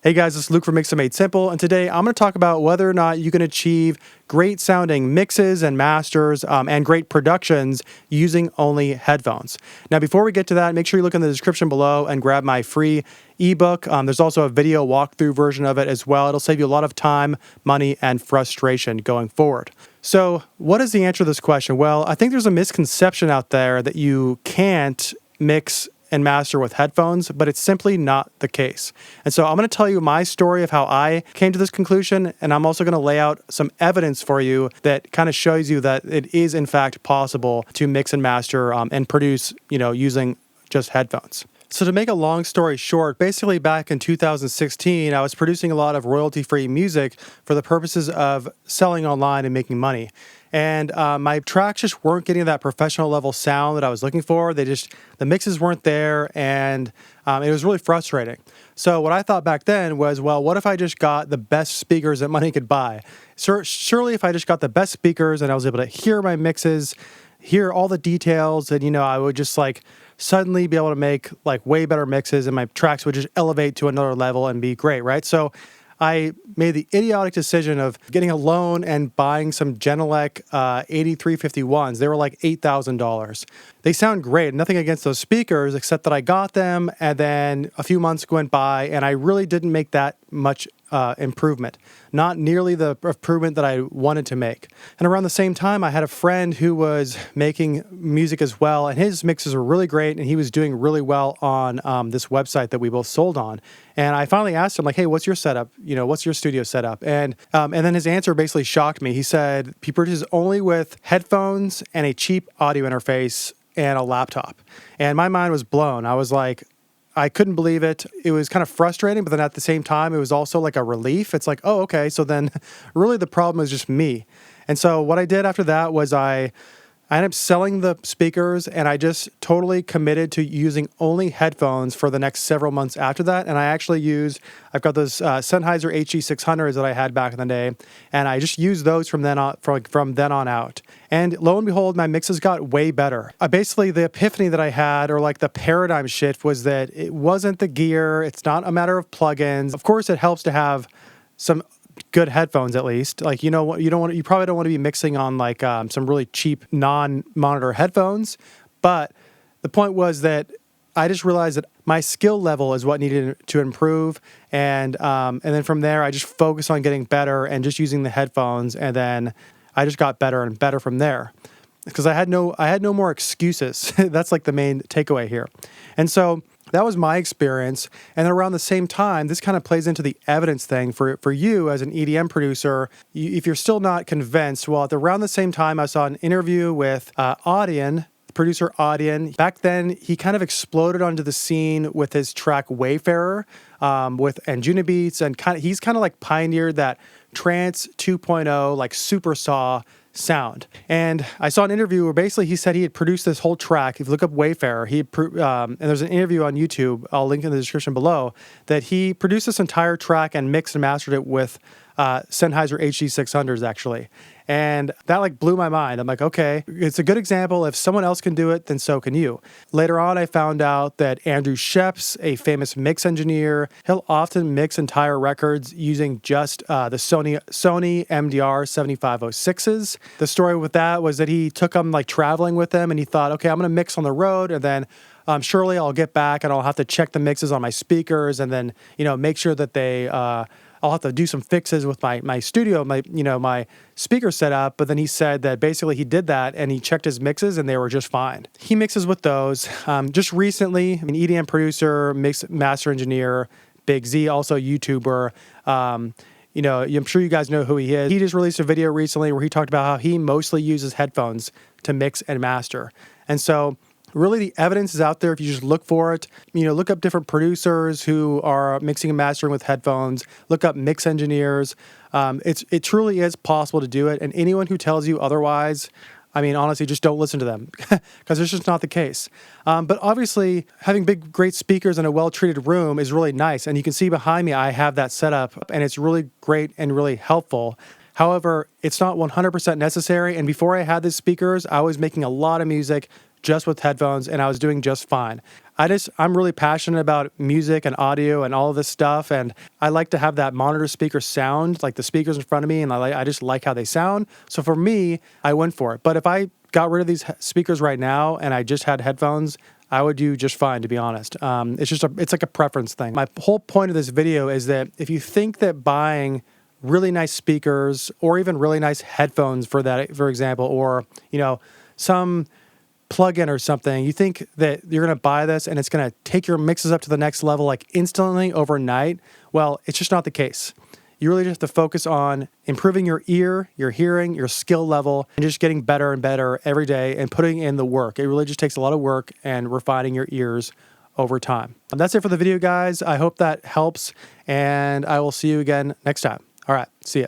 Hey guys, this is Luke from Mix Made Simple, and today I'm going to talk about whether or not you can achieve great sounding mixes and masters and great productions using only headphones. Now, before we get to that, make sure you look in the description below and grab my free ebook. There's also a video walkthrough version of it as well. It'll save you a lot of time, money, and frustration going forward. So, what is the answer to this question? Well, I think there's a misconception out there that you can't mix and master with headphones, but it's simply not the case. And so I'm going to tell you my story of how I came to this conclusion, and I'm also going to lay out some evidence for you that kind of shows you that it is in fact possible to mix and master and produce, using just headphones. So to make a long story short, basically back in 2016, I was producing a lot of royalty-free music for the purposes of selling online and making money. And my tracks just weren't getting that professional level sound that I was looking for. The mixes weren't there, and it was really frustrating. So what I thought back then was, well, what if I just got the best speakers that money could buy? Surely if I just got the best speakers and I was able to hear my mixes, hear all the details, and I would just suddenly be able to make way better mixes, and my tracks would just elevate to another level and be great, right? So I made the idiotic decision of getting a loan and buying some Genelec 8351s. They were like $8,000. They sound great. Nothing against those speakers, except that I got them, and then a few months went by, and I really didn't make that much improvement. Not nearly the improvement that I wanted to make. And around the same time, I had a friend who was making music as well, and his mixes were really great, and he was doing really well on this website that we both sold on. And I finally asked him, hey, what's your setup? What's your studio setup? And then his answer basically shocked me. He said he produces only with headphones and a cheap audio interface and a laptop. And my mind was blown. I was like, I couldn't believe it. It was kind of frustrating, but then at the same time, it was also like a relief. It's like, oh, okay. So then really the problem is just me. And so what I did after that was I ended up selling the speakers, and I just totally committed to using only headphones for the next several months after that. And I've got those Sennheiser HG600s that I had back in the day, and I just used those from then on out. And lo and behold, my mixes got way better. Basically, the epiphany that I had, or the paradigm shift, was that it wasn't the gear. It's not a matter of plugins. Of course, it helps to have some good headphones, at least. You probably don't want to be mixing on some really cheap non-monitor headphones. But the point was that I just realized that my skill level is what needed to improve, and then from there I just focused on getting better and just using the headphones, and then I just got better and better from there, because I had no more excuses. That's the main takeaway here. And so that was my experience. And then around the same time, this kind of plays into the evidence thing for you as an EDM producer. If you're still not convinced, well, around the same time, I saw an interview with Audion, producer Audion. Back then, he kind of exploded onto the scene with his track Wayfarer with Anjuna Beats, and he's kind of pioneered that trance 2.0 super saw sound. And I saw an interview where basically he said he had produced this whole track. If you look up Wayfarer, and there's an interview on YouTube, I'll link in the description below, that he produced this entire track and mixed and mastered it with Sennheiser HG600s actually. And that blew my mind. I'm like, okay, it's a good example. If someone else can do it, then so can you. Later on, I found out that Andrew Sheps, a famous mix engineer, he'll often mix entire records using just the Sony MDR 7506s. The story with that was that he took them traveling with him, and he thought, okay, I'm going to mix on the road, and then surely I'll get back and I'll have to check the mixes on my speakers, and then make sure that they I'll have to do some fixes with my studio, my speaker setup. But then he said that basically he did that and he checked his mixes and they were just fine. He mixes with those. Just recently, an EDM producer, master engineer, Big Z, also a YouTuber. I'm sure you guys know who he is. He just released a video recently where he talked about how he mostly uses headphones to mix and master. And so really, the evidence is out there if you just look for it. Look up different producers who are mixing and mastering with headphones. Look up mix engineers. It truly is possible to do it. And anyone who tells you otherwise, honestly, just don't listen to them, because it's just not the case. But obviously, having great speakers in a well-treated room is really nice. And you can see behind me, I have that set up, and it's really great and really helpful. However, it's not 100% necessary. And before I had these speakers, I was making a lot of music just with headphones and I was doing just fine. I'm really passionate about music and audio and all of this stuff. And I like to have that monitor speaker sound, like the speakers in front of me. And I just like how they sound. So for me, I went for it. But if I got rid of these speakers right now and I just had headphones, I would do just fine, to be honest. It's like a preference thing. My whole point of this video is that if you think that buying really nice speakers or even really nice headphones for example, or, some plugin or something, you think that you're going to buy this and it's going to take your mixes up to the next level like instantly overnight, well, it's just not the case. You really just have to focus on improving your ear, your hearing, your skill level, and just getting better and better every day and putting in the work. It really just takes a lot of work and refining your ears over time. And that's it for the video, guys. I hope that helps, and I will see you again next time. All right, see ya.